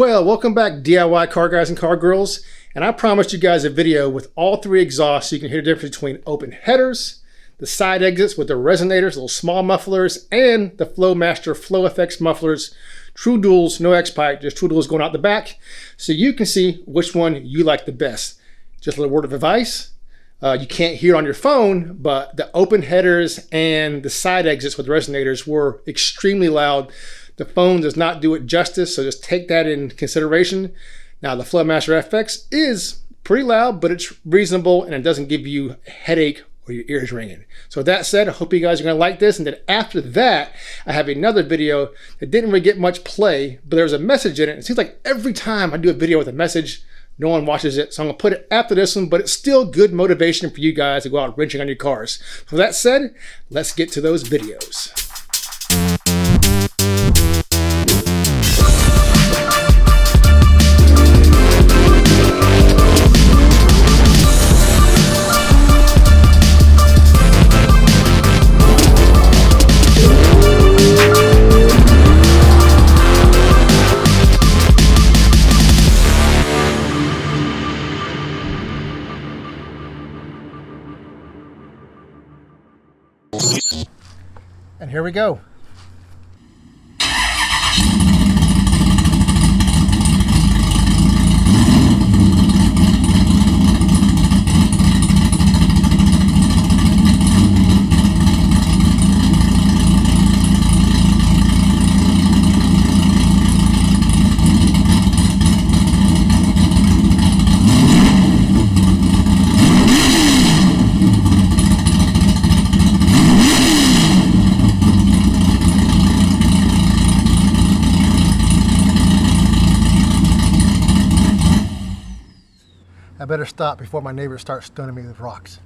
Well, welcome back DIY car guys and car girls, and I promised you guys a video with all three exhausts so you can hear the difference between open headers, the side exits with the resonators, little small mufflers, and the Flowmaster Flow FX mufflers, true duals, no X-pipe, just true duals going out the back, so you can see which one you like the best. Just a little word of advice, you can't hear it on your phone, but the open headers and the side exits with resonators were extremely loud. The phone does not do it justice, so just take that in consideration. Now, the Flowmaster FX is pretty loud, but it's reasonable and it doesn't give you a headache or your ears ringing. So with that said, I hope you guys are gonna like this. And then after that, I have another video that didn't really get much play, but there's a message in it. It seems like every time I do a video with a message, no one watches it. So I'm gonna put it after this one, but it's still good motivation for you guys to go out wrenching on your cars. So with that said, let's get to those videos. And here we go. I better stop before my neighbors start stoning me with rocks.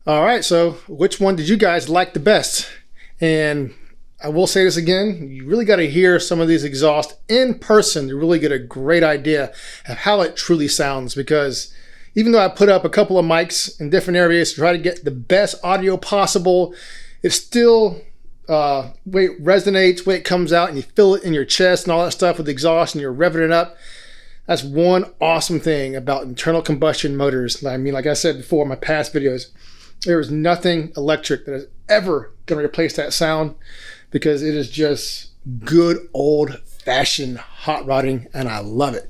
All right, so which one did you guys like the best? And I will say this again, you really got to hear some of these exhausts in person to really get a great idea of how it truly sounds, because even though I put up a couple of mics in different areas to try to get the best audio possible, it still way it resonates, way it comes out, and you feel it in your chest and all that stuff with the exhaust, and you're revving it up. That's one awesome thing about internal combustion motors. I mean, like I said before in my past videos, there is nothing electric that is ever going to replace that sound, because it is just good old old-fashioned hot rodding, and I love it.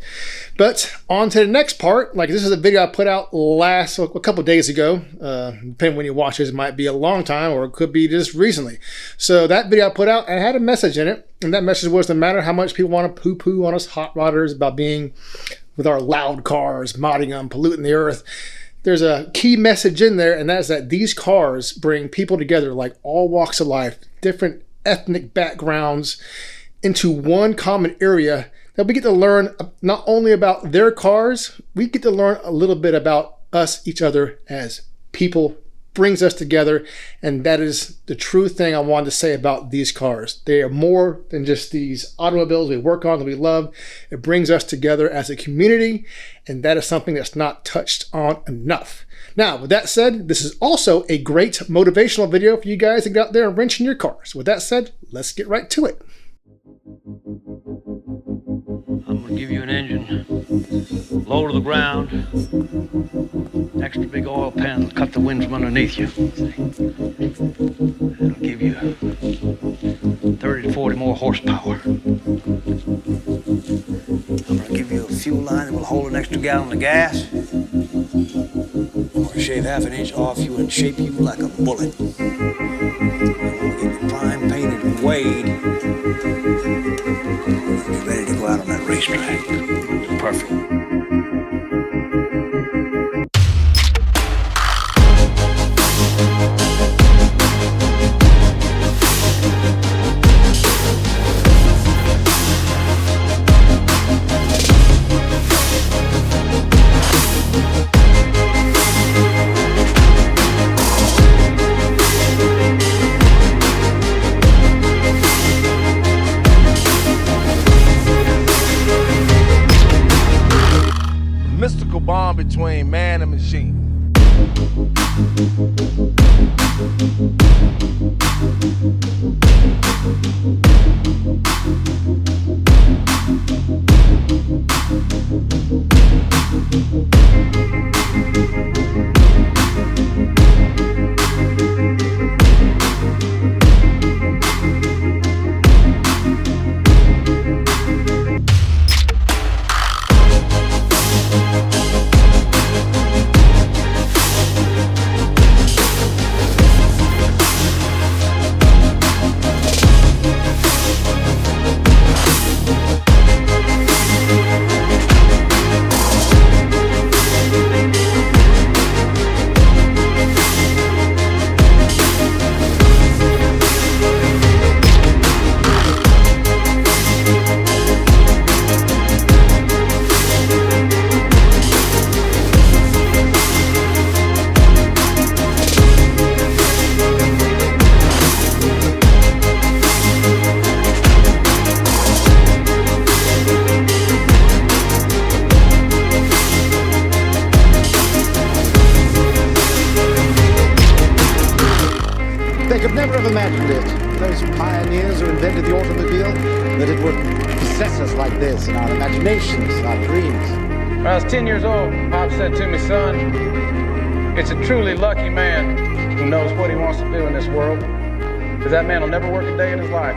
But on to the next part. Like, this is a video I put out a couple days ago. Depending when you watch this, it might be a long time or it could be just recently. So that video I put out, and it had a message in it, and that message was, no matter how much people want to poo-poo on us hot rodders about being with our loud cars, modding them, polluting the earth, there's a key message in there, and that is that these cars bring people together, like all walks of life, different ethnic backgrounds, into one common area that we get to learn not only about their cars, we get to learn a little bit about us, each other as people. Brings us together, and that is the true thing I wanted to say about these cars. They are more than just these automobiles we work on that we love. It brings us together as a community, and that is something that's not touched on enough. Now, with that said, this is also a great motivational video for you guys to get out there and wrench in your cars. With that said, let's get right to it. I'm gonna give you an engine, low to the ground, extra big oil pan to cut the wind from underneath you. It'll give you 30 to 40 more horsepower. I'm gonna give you a fuel line that will hold an extra gallon of gas. I'm gonna shave half an inch off you and shape you like a bullet. I'm gonna get you prime, painted, and weighed. Get ready to go out on that racetrack. Perfect. Mystical bond between man and machine. They could never have imagined it, those pioneers who invented the automobile, that it would possess us like this in our imaginations, our dreams. When I was 10 years old, Pop said to me, son, it's a truly lucky man who knows what he wants to do in this world, because that man will never work a day in his life.